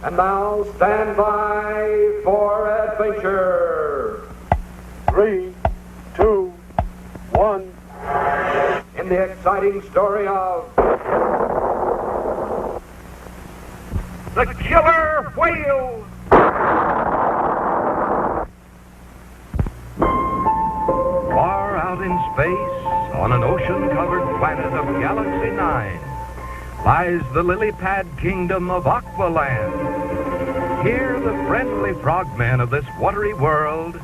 And now stand by for adventure. 3, 2, 1. In the exciting story of the killer whale. Far out in space, on an ocean-covered planet of Galaxy 9, lies the lily-pad kingdom of Aqualand. Here the friendly frogmen of this watery world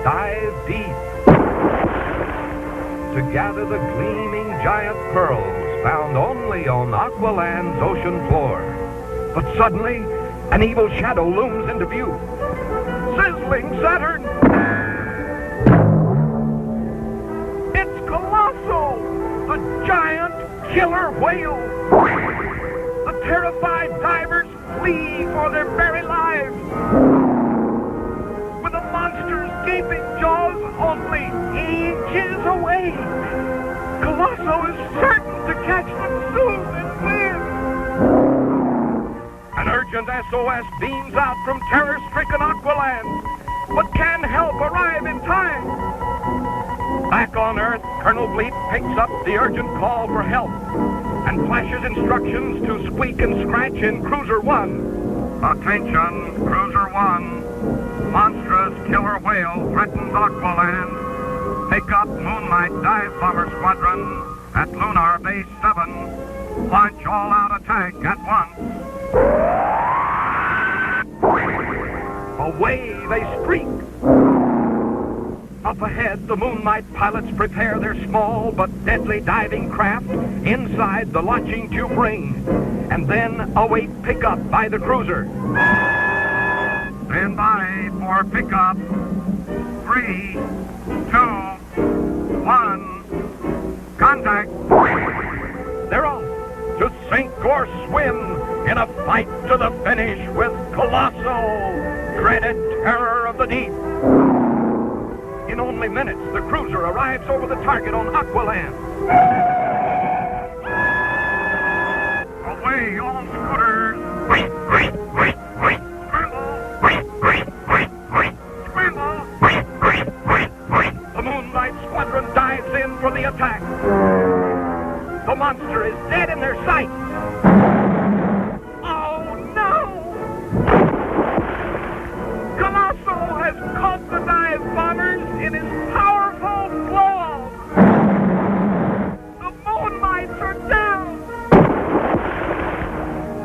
dive deep to gather the gleaming giant pearls found only on Aqualand's ocean floor. But suddenly, an evil shadow looms into view. Sizzling Saturn! It's Colossal, the giant killer whale! The terrified divers flee for their very lives. With the monster's gaping jaws only inches away, Colosso is certain to catch them soon and win. An urgent SOS beams out from terror-stricken Aqualand, but can help arrive in time. Back on Earth, Colonel Bleep picks up the urgent call for help and flashes instructions to Squeak and Scratch in Cruiser 1. Attention, Cruiser 1. Monstrous killer whale threatens Aqualand. Pick up Moonlight Dive Bomber Squadron at Lunar Base 7. Launch all-out attack at once. Away they streak. Up ahead, the Moonlight pilots prepare their small but deadly diving craft inside the launching tube ring, and then await pickup by the cruiser. Stand by for pickup. 3, 2, 1. Contact. They're off to sink or swim in a fight to the finish with Colossal, dreaded terror of the deep. In only minutes, the cruiser arrives over the target on Aqualand. Away, all scooters! Scramble! The Moonlight Squadron dives in for the attack. The monster is dead in their sight. Oh, no! Colosso has caught the dive bombers in his powerful claws. The Moonlights are down.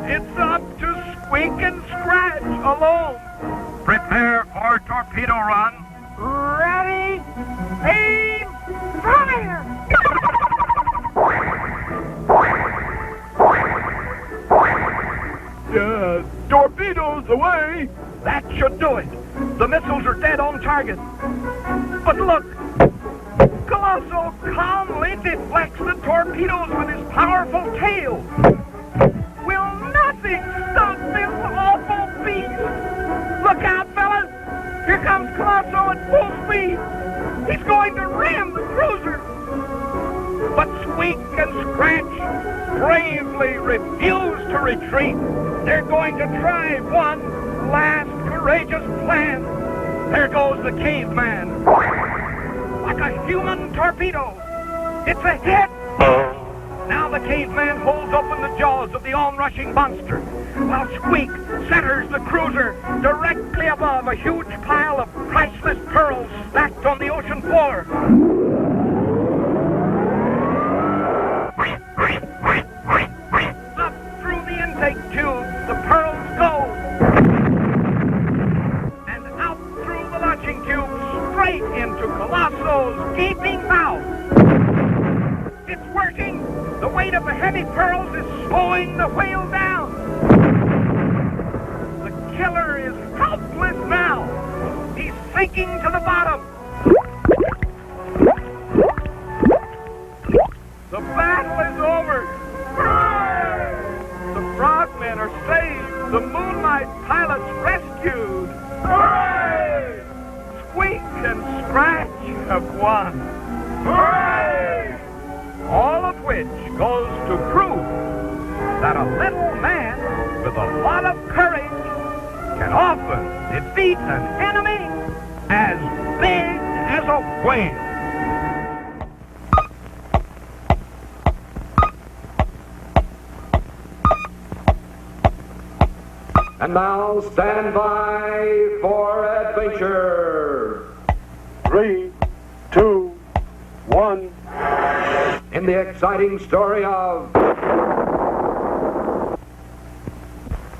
It's up to Squeak and Scratch alone. Prepare for torpedo run. Ready, aim, fire! Torpedoes away! That should do it. The missiles are dead on target. But look! Colosso calmly deflects the torpedoes with his powerful tail. Will nothing stop this awful beast? Look out, fellas! Here comes Colosso at full speed. He's going to ram the cruiser. But Squeak and Scratch bravely refuse to retreat. They're going to try one last courageous plan. There goes the caveman. Like a human torpedo. It's a hit. Now the caveman holds open the jaws of the onrushing monster, while Squeak centers the cruiser directly above a huge pile of priceless pearls stacked on the ocean floor. Up through the intake tube, the pearls go. And out through the launching tube, straight into Colosso's gaping mouth. It's working! The weight of the heavy pearls is slowing the whale down. The killer is helpless now. He's sinking to the bottom. The battle is over. Hooray! The frogmen are saved. The Moonlight pilots rescued. Hooray! Squeak and Scratch have won. Hooray! All of which goes to prove that a little man with a lot of courage can often defeat an enemy as big as a whale. And now stand by for adventure. 3, 2, 1. In the exciting story of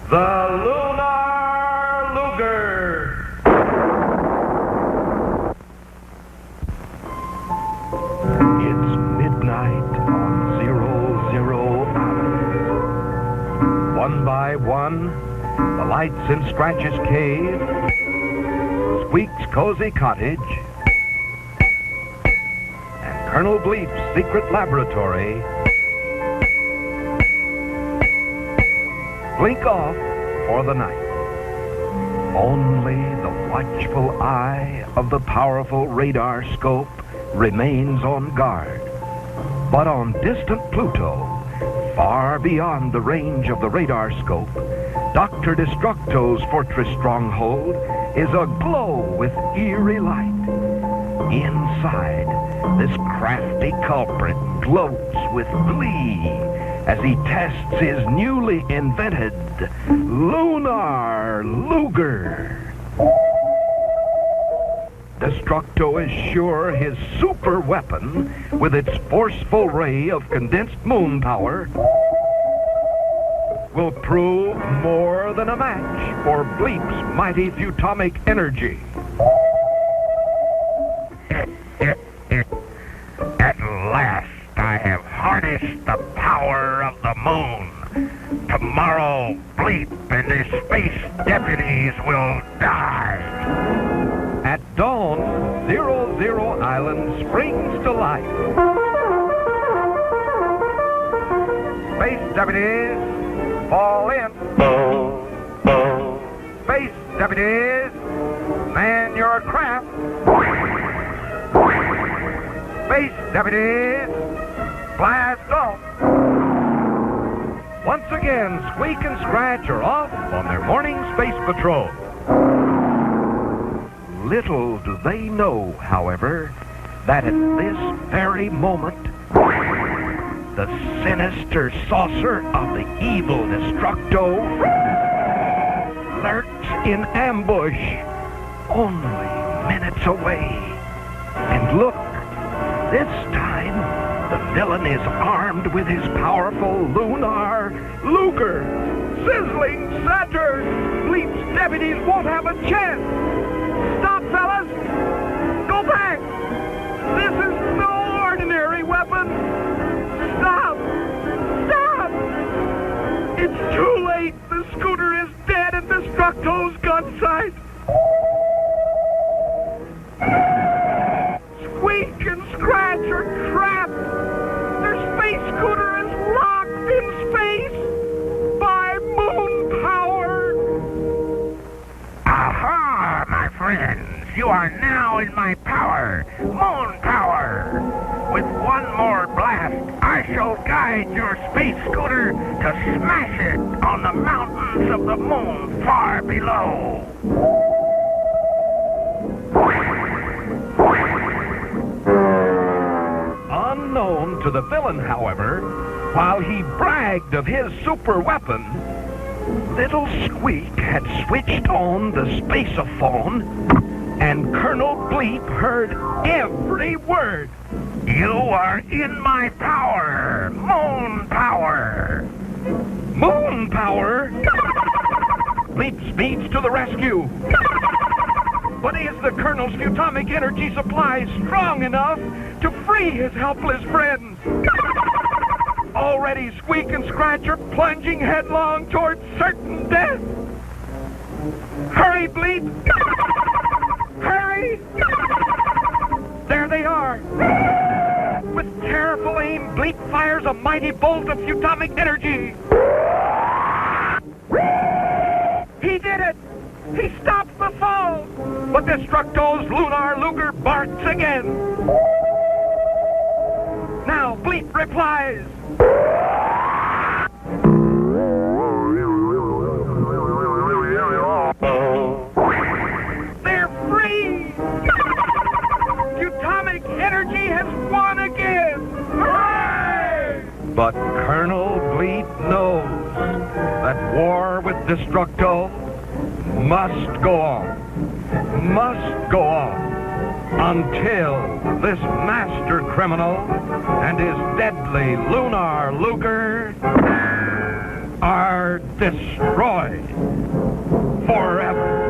The Lunar Luger. It's midnight on 00 Island. One by one, the lights in Scratch's cave, Squeak's cozy cottage, and Colonel Bleep's secret laboratory blink off for the night. Only the watchful eye of the powerful radar scope remains on guard. But on distant Pluto, far beyond the range of the radar scope, Dr. Destructo's fortress stronghold is aglow with eerie light. Inside, this crafty culprit gloats with glee as he tests his newly invented Lunar Luger. Destructo is sure his super weapon, with its forceful ray of condensed moon power, will prove more than a match for Bleep's mighty futomic energy. At last, I have harnessed the power of the moon. Tomorrow, Bleep and his space deputies will die. At dawn, 00 Island springs to life. Space deputies, fall in. Space deputies, man your craft. Space deputies, blast off. Once again, Squeak and Scratch are off on their morning space patrol. Little do they know, however, that at this very moment, the sinister saucer of the evil Destructo lurks in ambush, only minutes away. And look, this time, the villain is armed with his powerful Lunar Luger. Sizzling Saturn! Bleep's deputies won't have a chance! Stop, fellas! Go back! This is no ordinary weapon! Stop! Stop! It's too late! The scooter is dead at Destructo's gun sight! Squeak and Scratch are trapped! Their space scooter is locked in space by moon power! Aha, my friends! You are now in my power, moon power! With one more blast, I shall guide your space scooter to smash it on the mountains of the moon far below. Unknown to the villain, however, while he bragged of his super weapon, little Squeak had switched on the spaceophone, and Colonel Bleep heard every word. You are in my power, moon power. Moon power? Bleep speeds to the rescue. But is the Colonel's futomic energy supply strong enough to free his helpless friends? Already Squeak and Scratch are plunging headlong towards certain death. Hurry, Bleep! Hurry! There they are. With careful aim, Bleep fires a mighty bolt of futomic energy. He did it! He stops the fall! But Destructo's Lunar Luger barks again. Now Bleep replies. war with Destructo must go on. Must go on until this master criminal and his deadly lunar Luger are destroyed forever.